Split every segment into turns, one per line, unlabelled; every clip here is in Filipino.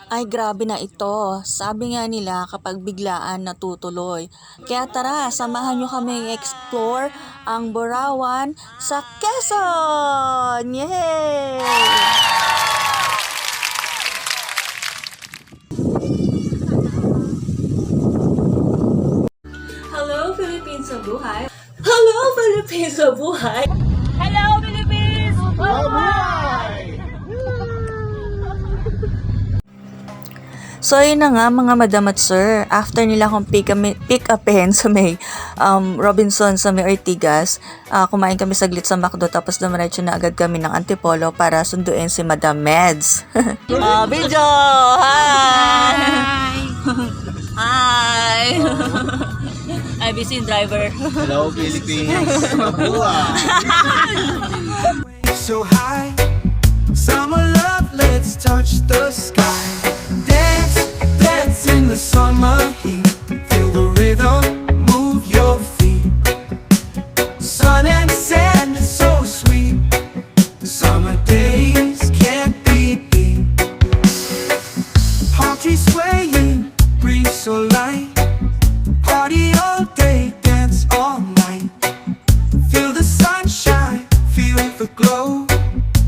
Ay grabe na ito. Sabi nga nila kapag biglaan natutuloy. Kaya tara, samahan nyo kami explore ang Borawan sa Quezon! Yay! Hello Philippines sa buhay! Hello Philippines sa buhay!
Hello, Philippines!
So yun na nga mga madam at sir, after nila akong pick upin sa may Robinson sa may Ortigas, kumain kami saglit sa McDo tapos dumiretso na agad kami ng Antipolo para sunduin si Madam Meds. Video! Hi! Hi! I've been driver.
Hello, Philippines! Mabuhay!
So high, summer love, let's touch the sky. Dance, dance in the summer heat. Feel the rhythm, move your feet. Sun and sand is so sweet. The summer days can't be beat. Palm trees swaying, breeze so light. Party all day, dance all night. Feel the sunshine, feel the glow.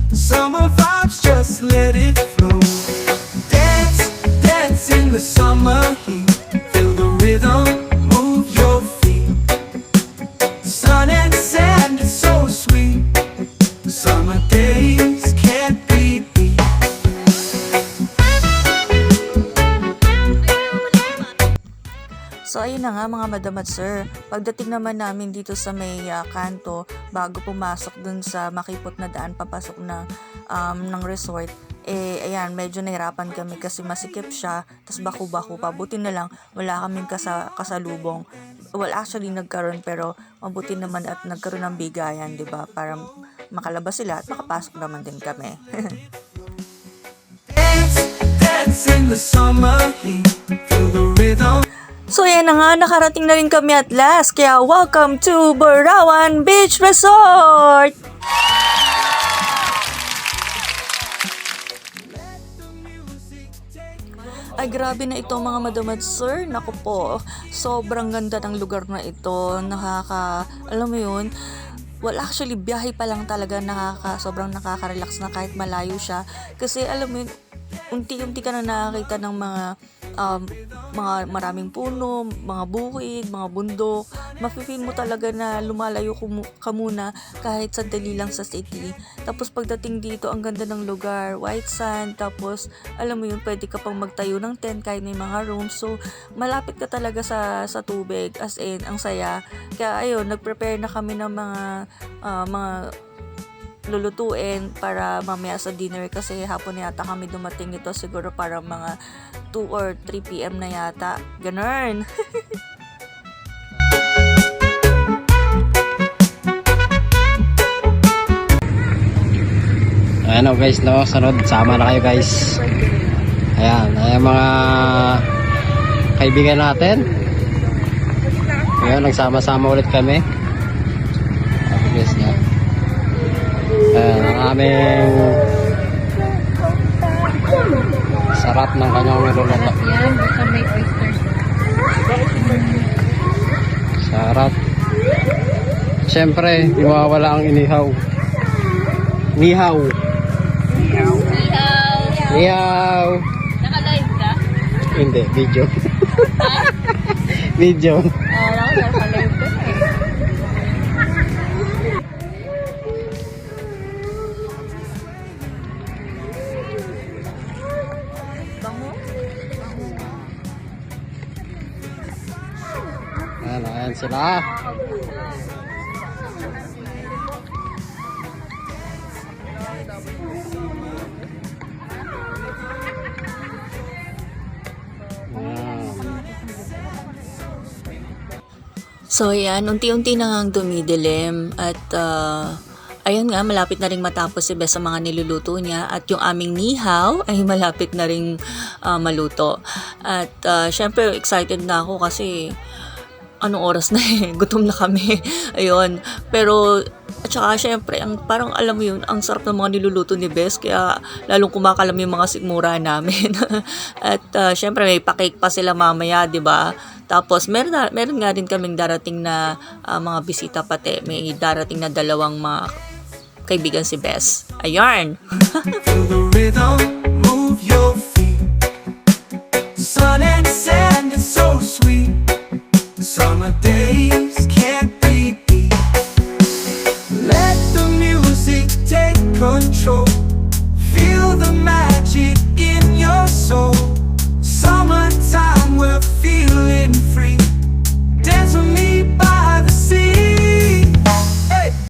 Summer vibes, just let it flow. Dance, dance in the summer heat. Feel the rhythm, move your feet. Sun and sand is so sweet. Summer days can't be beat.
So ayun na nga mga madam at sir, pagdating naman namin dito sa may kanto, bago pumasok dun sa makipot na daan papasok ng resort, ayan, medyo nahirapan kami kasi masikip siya, tas baku-baku pa. Buti na lang wala kaming kasalubong. Well, actually nagkaroon, pero mabuti naman at nagkaroon ng bigayan, 'di ba? Para makalabas sila at makapasok naman din kami.
Dance, dance in the summer heat. Feel the rhythm.
So yan na nga, nakarating na rin kami at last. Kaya welcome to Borawan Beach Resort! Ay grabe na ito mga madam at sir. Naku po, sobrang ganda ng lugar na ito. Alam mo yun, well actually biyahe pa lang talaga sobrang nakaka-relax na kahit malayo siya. Kasi alam mo yun, unti-unti ka na nakakita ng mga maraming puno, mga bukid, mga bundok. Mafe-feel mo talaga na lumalayo ka muna kahit sandali lang sa city. Tapos pagdating dito, ang ganda ng lugar, white sand, tapos alam mo yun, pwede ka pang magtayo ng tent kahit may mga rooms. So malapit ka talaga sa tubig, as in, ang saya. Kaya ayun, nag-prepare na kami ng mga lulutuin para mamaya sa dinner kasi hapon na yata kami dumating ito, siguro para mga 2 or 3 PM na yata. Ganun.
Ayan o guys, no? Sunod, sama na kayo guys. Ayan, ayan mga kaibigan natin. Ayan, nagsama-sama ulit kami. Okay guys, no? Ayan, ang aming sarap ng kanyang niluluto.
Yan, basta may oysters.
Sarap. Siyempre, di mawawala ang inihaw. Nihaw.
Ihaw.
Nihaw.
Naka-live ka?
Hindi, video. Video.
Naka-live ka.
Ayan, ayan sila.
So yan, unti-unti na ngang dumidilim at ayun nga, malapit na rin matapos si Bes sa mga niluluto niya at yung aming nihaw ay malapit na rin maluto. At syempre excited na ako kasi anong oras na gutom na kami. Ayun. Pero, at saka syempre, parang alam mo yun, ang sarap ng mga niluluto ni Bes, kaya lalong kumakalam yung mga sigmura namin. At syempre, may pa-cake pa sila mamaya, di ba? Tapos, meron nga din kaming darating na mga bisita pati. May darating na 2 mga kaibigan si Bes. Ayan!
Feel the rhythm